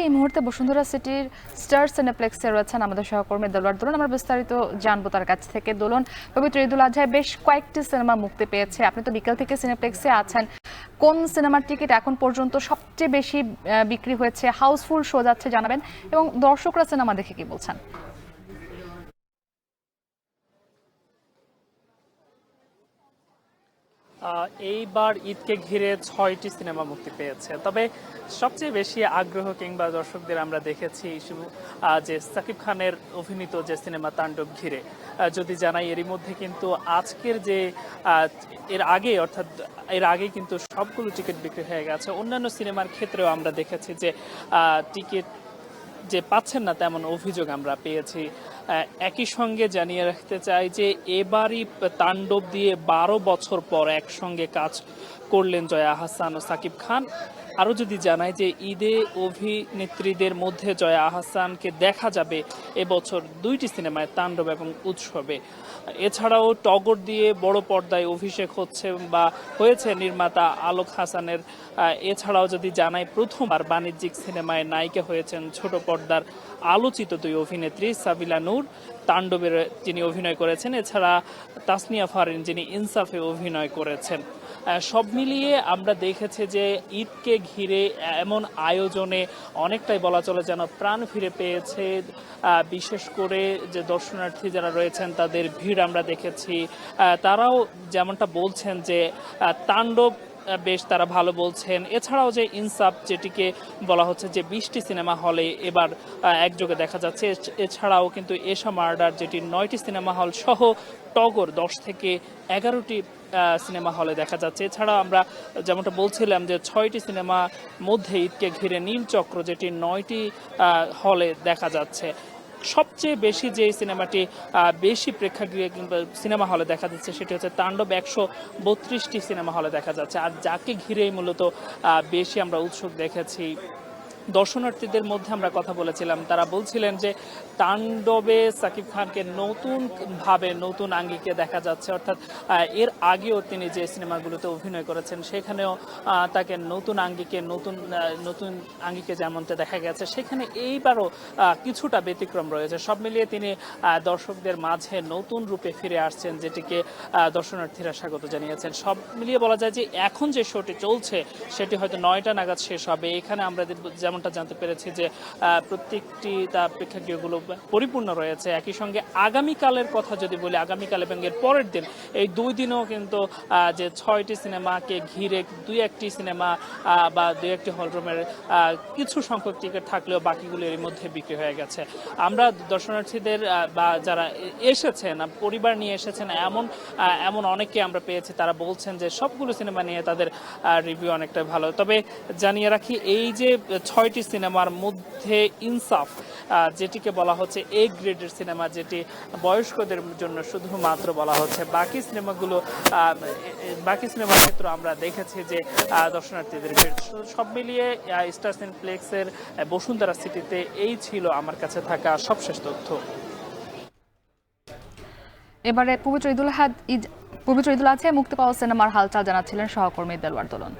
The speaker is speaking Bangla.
এই মুহূর্তে বসুন্ধরা সিটির স্টার সিনেপ্লেক্সে রয়েছেন আমাদের সহকর্মী দেলোয়ার দোলন। আমরা বিস্তারিত জানবো তার কাছ থেকে। দোলন, পবিত্র ঈদুল আজহায় বেশ কয়েকটি সিনেমা মুক্তি পেয়েছে, আপনি তো বিকেল থেকে সিনেপ্লেক্সে আছেন। কোন সিনেমার টিকিট এখন পর্যন্ত সবচেয়ে বেশি বিক্রি হয়েছে, হাউসফুল শো যাচ্ছে জানাবেন, এবং দর্শকরা সিনেমা দেখে কি বলছেন? এইবার ঈদকে ঘিরে 6টি সিনেমা মুক্তি পেয়েছে। তবে সবচেয়ে বেশি আগ্রহ কিংবা দর্শকদের আমরা দেখেছি যে সাকিব খানের অভিনীত যে সিনেমা তাণ্ডব ঘিরে। যদি জানাই, এরই মধ্যে কিন্তু আজকের যে এর আগে কিন্তু সবগুলো টিকিট বিক্রি হয়ে গেছে। অন্যান্য সিনেমার ক্ষেত্রেও আমরা দেখেছি যে টিকিট যে পাচ্ছেন না তেমন অভিযোগ আমরা পেয়েছি। একই সঙ্গে জানিয়ে রাখতে চাই যে এবারই তাণ্ডব দিয়ে 12 বছর পর একসঙ্গে কাজ করলেন জয়া আহসান ও সাকিব খান। আরও যদি জানাই যে ঈদে অভিনেত্রীদের মধ্যে জয়া আহসানকে দেখা যাবে এবছর 2টি সিনেমায়, তাণ্ডব এবং উৎসবে। এছাড়াও টগর দিয়ে বড় পর্দায় অভিষেক হয়েছে নির্মাতা আলোক হাসানের। এছাড়াও যদি জানাই, প্রথমবার বাণিজ্যিক সিনেমায় নায়িকা হয়েছেন ছোট পর্দার আলোচিত 2 অভিনেত্রী, সাবিলা নূর তাণ্ডবের যিনি অভিনয় করেছেন, এছাড়া তাসনিয়া ফারিন যিনি ইনসাফে অভিনয় করেছেন। সব মিলিয়ে আমরা দেখেছি যে ঈদকে ঘিরে এমন আয়োজনে অনেকটাই বলা চলে যেন প্রাণ ফিরে পেয়েছে। বিশেষ করে যে দর্শনার্থী যারা রয়েছেন তাদের ভিড় আমরা দেখেছি। তারাও যেমনটা বলছেন যে তাণ্ডব বেশ তারা ভালো বলছেন। এছাড়াও যে ইনসাফ, যেটিকে বলা হচ্ছে যে 20টি সিনেমা হলে এবার একযোগে দেখা যাচ্ছে, এছাড়াও কিন্তু এশা মার্ডার, যেটি 9টি সিনেমা হল সহ টগর 10 থেকে 11টি সিনেমা হলে দেখা যাচ্ছে। এছাড়া আমরা যেমনটা বলছিলাম যে 6টি সিনেমা মধ্যে ঈদকে ঘিরে নীলচক্র, যেটি 9টি হলে দেখা যাচ্ছে। সবচেয়ে বেশি যে সিনেমাটি বেশি প্রেক্ষাগৃহে কিংবা সিনেমা হলে দেখা যাচ্ছে সেটি হচ্ছে তাণ্ডব, 132টি সিনেমা হলে দেখা যাচ্ছে। আর যাকে ঘিরেই মূলত বেশি আমরা উৎসুক দেখেছি দর্শনার্থীদের মধ্যে আমরা কথা বলেছিলাম, তারা বলছিলেন যে তাণ্ডবে সাকিব খানকে নতুন আঙ্গিকে দেখা যাচ্ছে। অর্থাৎ এর আগেও তিনি যে সিনেমাগুলোতে অভিনয় করেছেন সেখানেও তাকে নতুন আঙ্গিকে যেমনটা দেখা গেছে, সেখানে এইবারও কিছুটা ব্যতিক্রম রয়েছে। সব মিলিয়ে তিনি দর্শকদের মাঝে নতুন রূপে ফিরে আসছেন, যেটিকে দর্শনার্থীরা স্বাগত জানিয়েছেন। সব মিলিয়ে বলা যায় যে এখন যে শোটি চলছে সেটি হয়তো 9টা নাগাদ শেষ হবে। এখানে আমরা যেমনটা জানতে পেরেছি যে প্রত্যেকটি প্রেক্ষাগৃহগুলো পরিপূর্ণ রয়েছে। একই সঙ্গে আগামীকালের কথা যদি বলি, আগামীকাল এবং এর পরের দিন, এই 2 দিনেও কিন্তু যে 6টি সিনেমাকে ঘিরে 2-1টি সিনেমা বা 2-1টি হলরুমের কিছু সংখ্যক টিকিট থাকলেও বাকিগুলো এর মধ্যে বিক্রি হয়ে গেছে। আমরা দর্শনার্থীদের বা যারা এসেছেন, পরিবার নিয়ে এসেছেন, এমন অনেককে আমরা পেয়েছি, তারা বলছেন যে সবগুলো সিনেমা নিয়ে তাদের রিভিউ অনেকটা ভালো। তবে জানিয়ে রাখি, এই যে 6টি সিনেমার মধ্যে ইনসাফ, যেটিকে বলা হচ্ছে এ গ্রেডের সিনেমা, যেটি বয়স্কদের জন্য শুধুমাত্র বলা হচ্ছে, বাকি সিনেমার ক্ষেত্রে আমরা দেখেছি যে দর্শনার্থীদের ভিড়। সব মিলিয়ে স্টার সিনেপ্লেক্সের বসুন্ধরা সিটিতে এই ছিল আমার কাছে থাকা সবশেষ তথ্য। এবারে পবিত্র ঈদুল আজহায় মুক্তি পাওয়া সিনেমার হালচাল জানাচ্ছিলেন সহকর্মী দেলোয়ার দোলন।